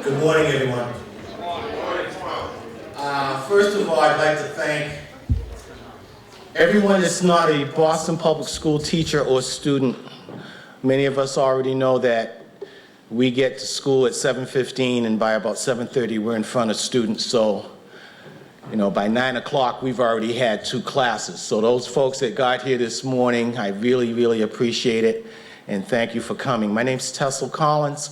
Good morning, everyone. First of all, I'd like to thank everyone that's not a Boston Public School teacher or student. Many of us already know that we get to school at 7:15 and by about 7:30 we're in front of students. So, by 9 o'clock we've already had 2 classes. So those folks that got here this morning, I really, really appreciate it and thank you for coming. My name's Tessil Collins.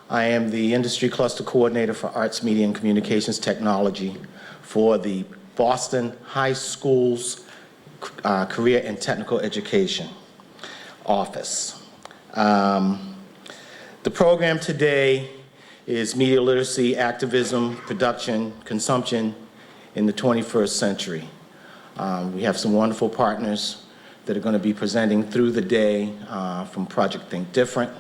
I am the Industry Cluster Coordinator for Arts, Media, and Communications Technology for the Boston High Schools Career and Technical Education Office. The program today is Media Literacy, Activism, Production, Consumption in the 21st Century. We have some wonderful partners that are going to be presenting through the day from Project Think Different,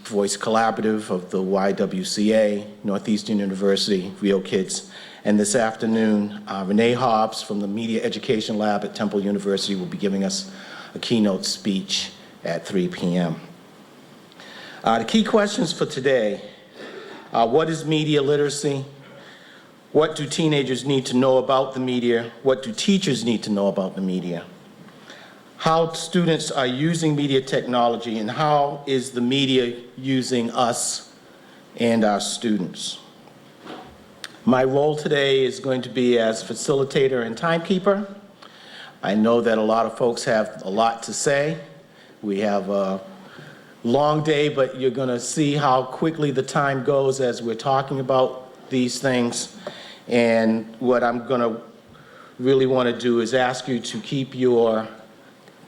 Voice Collaborative of the YWCA, Northeastern University, Real Kids, and this afternoon, Renee Hobbs from the Media Education Lab at Temple University will be giving us a keynote speech at 3 p.m. The key questions for today, what is media literacy? What do teenagers need to know about the media? What do teachers need to know about the media? How students are using media technology and how is the media using us and our students? My role today is going to be as facilitator and timekeeper. I know that a lot of folks have a lot to say. We have a long day, but you're going to see how quickly the time goes as we're talking about these things. And what I'm going to really want to do is ask you to keep your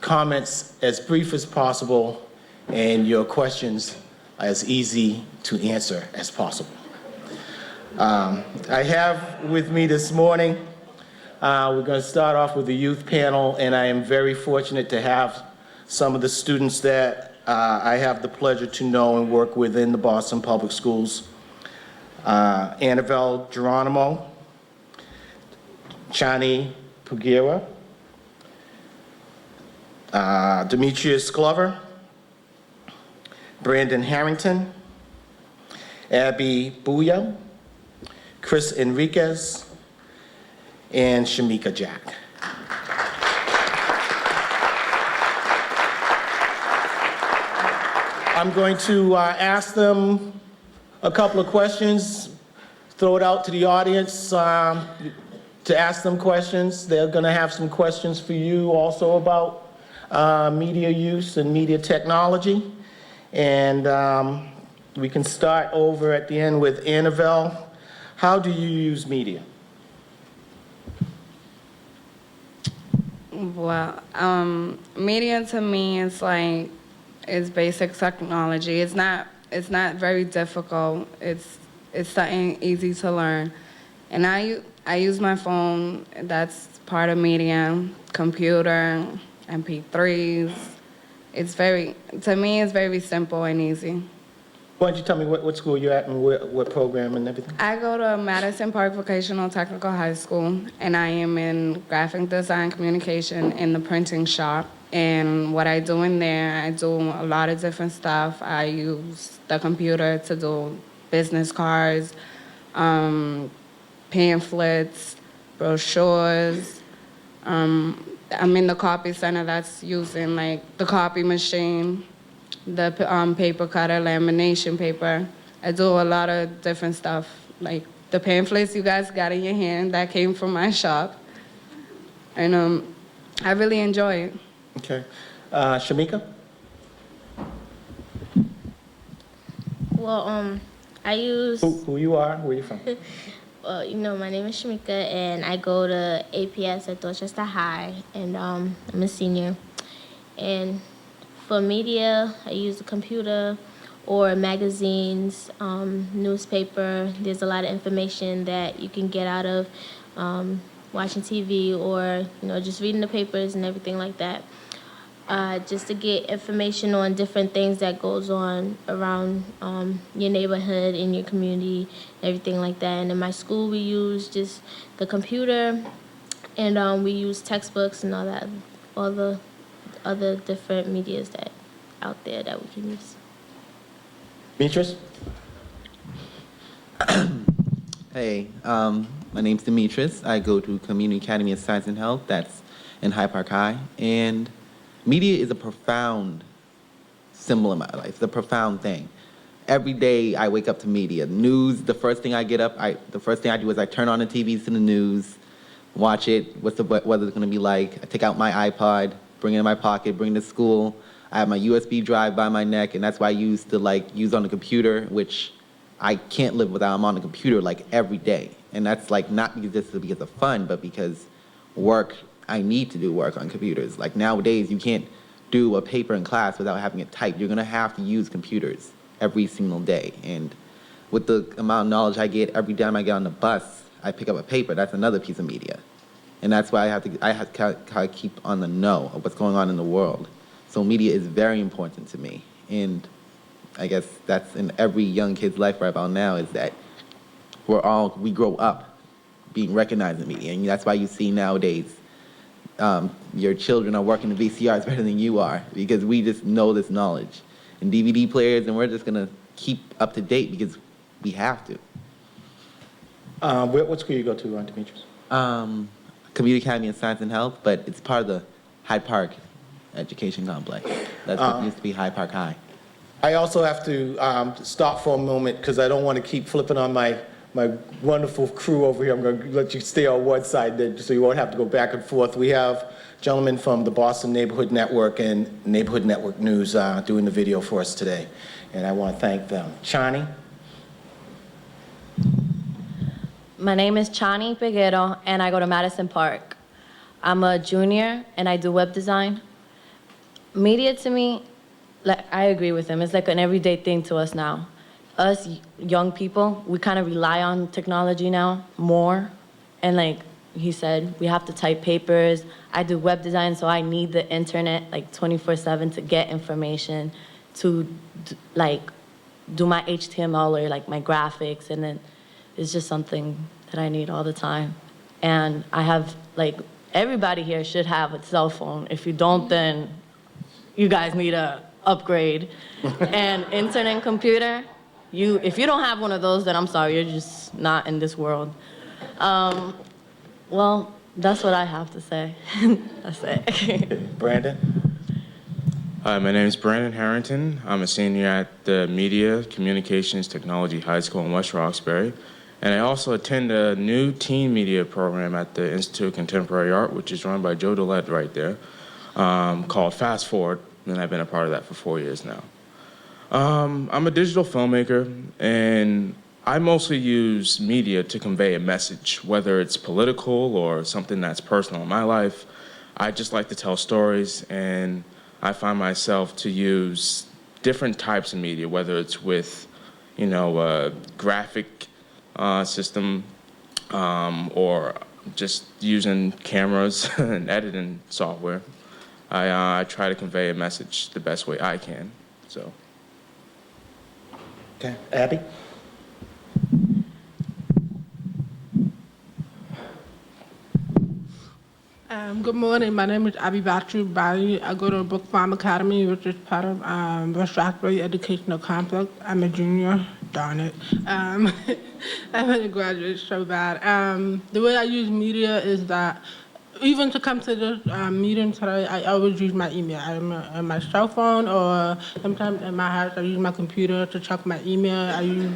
comments as brief as possible and your questions as easy to answer as possible. I have with me this morning, we're going to start off with the youth panel, and I am very fortunate to have some of the students that I have the pleasure to know and work with in the Boston Public Schools. Annabelle Geronimo, Chani Pugira, Demetrius Glover, Brandon Harrington, Abby Bouya, Chris Enriquez, and Shamika Jack. I'm going to ask them a couple of questions, throw it out to the audience to ask them questions. They're going to have some questions for you also about media use and media technology. And we can start over at the end with Annabelle. How do you use media? Well, media to me is like, it's basic technology. It's not very difficult. It's something easy to learn. And I use my phone, that's part of media, computer, MP3s. To me, it's very simple and easy. Why don't you tell me what school you're at and what program and everything? I go to Madison Park Vocational Technical High School, and I am in graphic design communication in the printing shop. And what I do in there, I do a lot of different stuff. I use the computer to do business cards, pamphlets, brochures. I'm in the copy center that's using like the copy machine, the paper cutter, lamination paper. I do a lot of different stuff. Like the pamphlets you guys got in your hand, that came from my shop. And I really enjoy it. Okay. Shamika? Well, I use... Who you are? Where you from? Well, my name is Shamika, and I go to APS at Dorchester High, and I'm a senior. And for media, I use the computer or magazines, newspaper. There's a lot of information that you can get out of watching TV or, just reading the papers and everything like that. Just to get information on different things that goes on around your neighborhood, in your community, everything like that. And in my school, we use just the computer, and we use textbooks and all the other different medias that out there that we can use. Beatrice? Hey, my name's Demetrius. I go to Community Academy of Science and Health. That's in Hyde Park High. And media is a profound symbol in my life. It's a profound thing. Every day I wake up to media. News, the first thing I get up, the first thing I do is I turn on the TV to the news, watch it, what's the weather's gonna be like. I take out my iPod, bring it in my pocket, bring it to school. I have my USB drive by my neck, and that's what I use to use on the computer, which I can't live without. I'm on the computer like every day. And that's like not because of fun, but because work, I need to do work on computers. Like nowadays, you can't do a paper in class without having it typed. You're gonna have to use computers every single day. And with the amount of knowledge I get every time I get on the bus, I pick up a paper. That's another piece of media. And that's why I have to keep on the know of what's going on in the world. So media is very important to me. And I guess that's in every young kid's life right about now, is that we grow up being recognized in media. And that's why you see nowadays your children are working the VCRs better than you are, because we just know this knowledge. And DVD players, and we're just gonna keep up to date because we have to. What school you go to, Demetrius? Community Academy of Science and Health, but it's part of the Hyde Park Education Complex. That's what used to be Hyde Park High. I also have to stop for a moment because I don't want to keep flipping on my wonderful crew over here. I'm going to let you stay on one side there so you won't have to go back and forth. We have gentlemen from the Boston Neighborhood Network and Neighborhood Network News doing the video for us today, and I want to thank them. Chani? My name is Chani Peguero, and I go to Madison Park. I'm a junior, and I do web design. Media to me, like, I agree with him. It's like an everyday thing to us now. Us young people, we kind of rely on technology now more. And like he said, we have to type papers. I do web design, so I need the internet like 24/7 to get information, to like do my HTML or like my graphics, and then it's just something that I need all the time. And I have, like, everybody here should have a cell phone. If you don't, then you guys need a upgrade. And internet and computer, if you don't have one of those, then I'm sorry, you're just not in this world. Well, that's what I have to say. That's it. Brandon? Hi, my name is Brandon Harrington. I'm a senior at the Media Communications Technology High School in West Roxbury. And I also attend a new teen media program at the Institute of Contemporary Art, which is run by Joe Dillette right there, called Fast Forward, and I've been a part of that for 4 years now. I'm a digital filmmaker, and I mostly use media to convey a message, whether it's political or something that's personal in my life. I just like to tell stories, and I find myself to use different types of media, whether it's with, a graphic system or just using cameras and editing software. I try to convey a message the best way I can. So. Okay. Abby? Good morning. My name is Abby Batru Bali. I go to Brook Farm Academy, which is part of West Roxbury Educational Complex. I'm a junior. Darn it. I'm going to graduate so bad. The way I use media is that even to come to this meeting today, I always use my email. I'm on my cell phone, or sometimes in my house, I use my computer to check my email. I use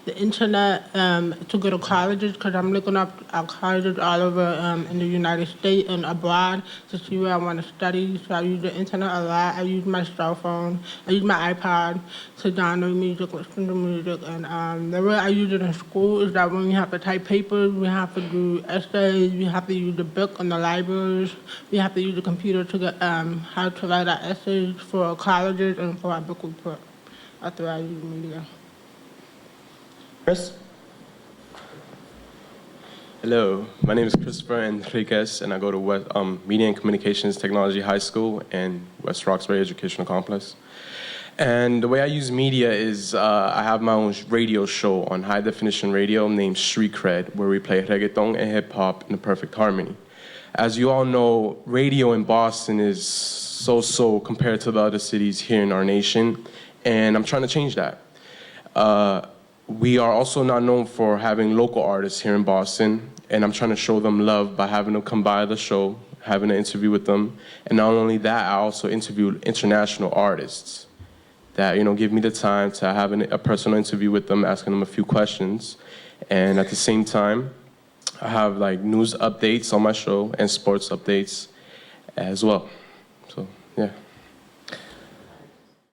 the internet to go to colleges, because I'm looking up colleges all over in the United States and abroad to see where I want to study. So I use the internet a lot. I use my cell phone. I use my iPod to download music, listen to music. And the way I use it in school is that when we have to type papers, we have to do essays, we have to use the book and the libraries, we have to use the computer to get how to write our essays for colleges and for our book report. That's why I use media. Chris? Hello, my name is Christopher Enriquez, and I go to Media and Communications Technology High School in West Roxbury Educational Complex. And the way I use media is I have my own radio show on high definition radio named Street Cred, where we play reggaeton and hip hop in the perfect harmony. As you all know, radio in Boston is so-so compared to the other cities here in our nation, and I'm trying to change that. we are also not known for having local artists here in Boston, and I'm trying to show them love by having them come by the show, having an interview with them. And not only that, I also interviewed international artists that, give me the time to have a personal interview with them, asking them a few questions. And at the same time, I have like news updates on my show and sports updates as well. So, yeah.